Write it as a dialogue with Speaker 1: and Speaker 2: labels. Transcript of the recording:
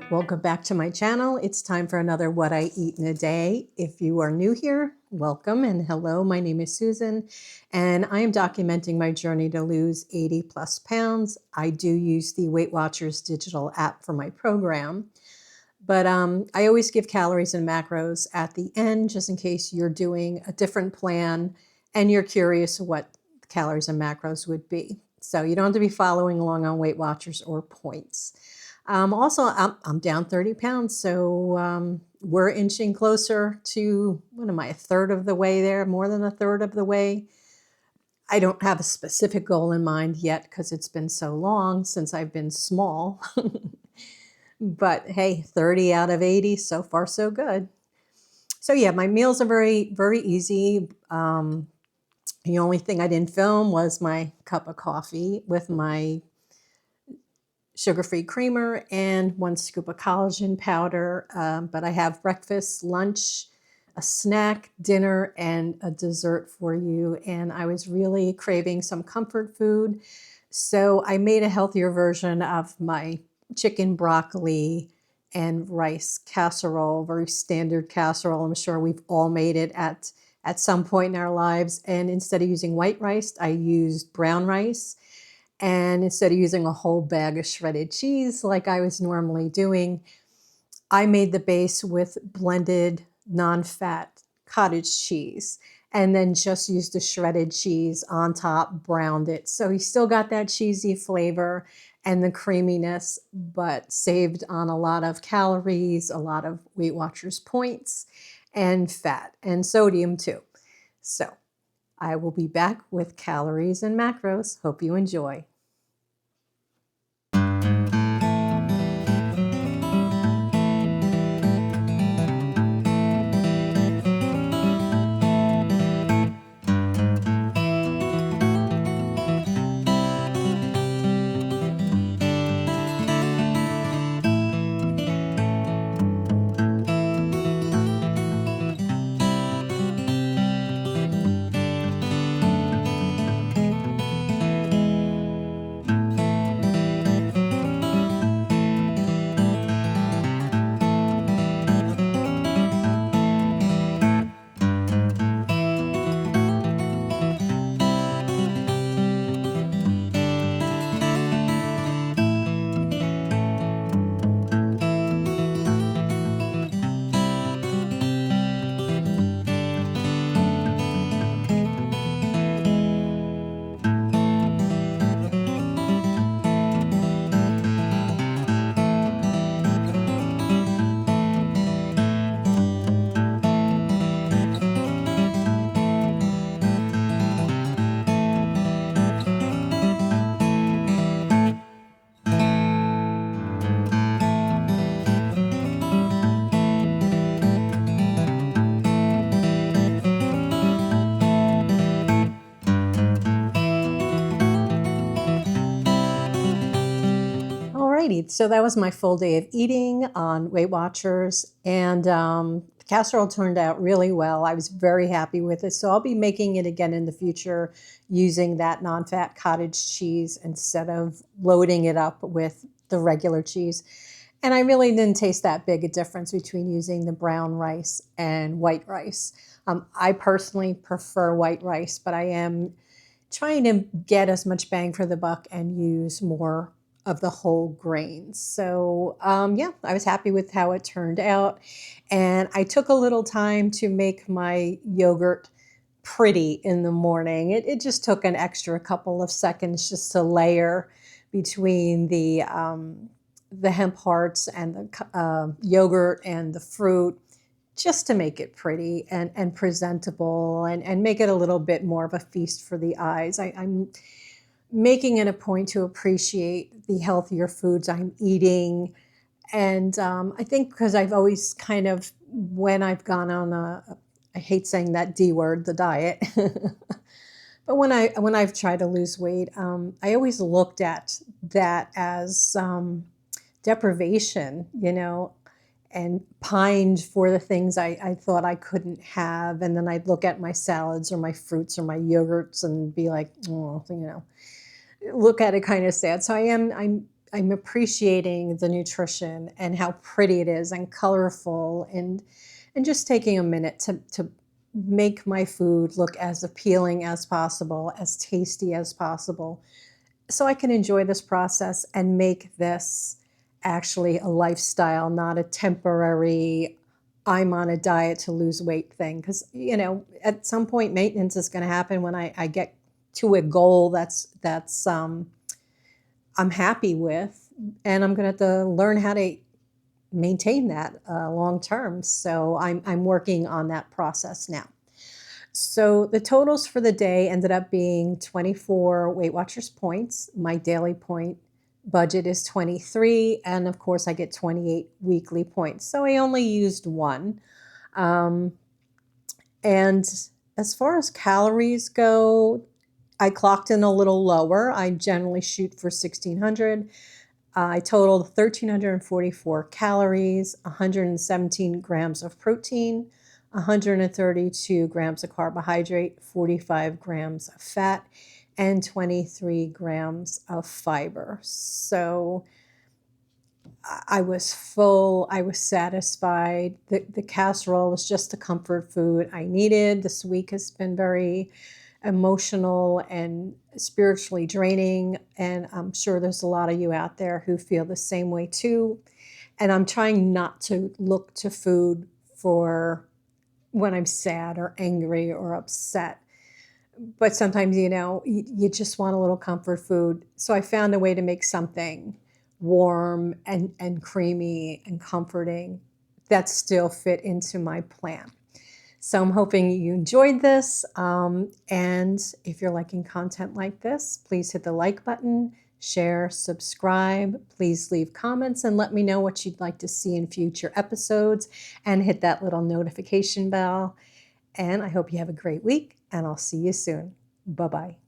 Speaker 1: Welcome back to my channel. It's time for another What I Eat in a Day. If you are new here, welcome and hello. My name is Susan and I am documenting my journey to lose 80 plus pounds. I do use the Weight Watchers digital app for my program, but I always give calories and macros at the end just in case you're doing a different plan and you're curious what the calories and macros would be. So you don't have to be following along on Weight Watchers or points. Also, I'm down 30 pounds, so we're inching closer to, what am I, a third of the way there, more than a third of the way. I don't have a specific goal in mind yet because it's been so long since I've been small. But hey, 30 out of 80, so far so good. So yeah, my meals are very, very easy. The only thing I didn't film was my cup of coffee with my sugar-free creamer and 1 scoop of collagen powder. But I have breakfast, lunch, a snack, dinner, and a dessert for you. And I was really craving some comfort food. So I made a healthier version of my chicken, broccoli, and rice casserole, very standard casserole. I'm sure we've all made it at some point in our lives. And instead of using white rice, I used brown rice. And instead of using a whole bag of shredded cheese like I was normally doing, I made the base with blended non-fat cottage cheese and then just used the shredded cheese on top, browned it. So you still got that cheesy flavor and the creaminess, but saved on a lot of calories, a lot of Weight Watchers points, and fat and sodium too. So I will be back with calories and macros. Hope you enjoy. Alrighty, so that was my full day of eating on Weight Watchers, and the casserole turned out really well. I was very happy with it, so I'll be making it again in the future using that non-fat cottage cheese instead of loading it up with the regular cheese. And I really didn't taste that big a difference between using the brown rice and white rice. I personally prefer white rice, but I am trying to get as much bang for the buck and use more of the whole grains. So yeah, I was happy with how it turned out. And I took a little time to make my yogurt pretty in the morning. It just took an extra couple of seconds just to layer between the hemp hearts and the yogurt and the fruit, just to make it pretty and presentable and make it a little bit more of a feast for the eyes. I'm making it a point to appreciate the healthier foods I'm eating. And I think because I've always kind of, when I've gone on I hate saying that D word, the diet, but when I've tried to lose weight, I always looked at that as deprivation, and pined for the things I thought I couldn't have. And then I'd look at my salads or my fruits or my yogurts and be like, oh, look at it kind of sad. So I'm I'm appreciating the nutrition and how pretty it is and colorful, and just taking a minute to make my food look as appealing as possible, as tasty as possible, so I can enjoy this process and make this actually a lifestyle, not a temporary, I'm on a diet to lose weight thing. Because, at some point, maintenance is going to happen when I get to a goal that's I'm happy with, and I'm going to have to learn how to maintain that long term. So I'm working on that process now. So the totals for the day ended up being 24 Weight Watchers points. My daily point budget is 23, and of course I get 28 weekly points. So I only used one. Um, and as far as calories go, I clocked in a little lower. I generally shoot for 1600. I totaled 1,344 calories, 117 grams of protein, 132 grams of carbohydrate, 45 grams of fat, and 23 grams of fiber. So I was full. I was satisfied. The casserole was just the comfort food I needed. This week has been very emotional and spiritually draining. And I'm sure there's a lot of you out there who feel the same way too. And I'm trying not to look to food for when I'm sad or angry or upset. But sometimes, you just want a little comfort food. So I found a way to make something warm and creamy and comforting that still fit into my plan. So I'm hoping you enjoyed this. And if you're liking content like this, please hit the like button, share, subscribe. Please leave comments and let me know what you'd like to see in future episodes, and hit that little notification bell. And I hope you have a great week, and I'll see you soon. Bye-bye.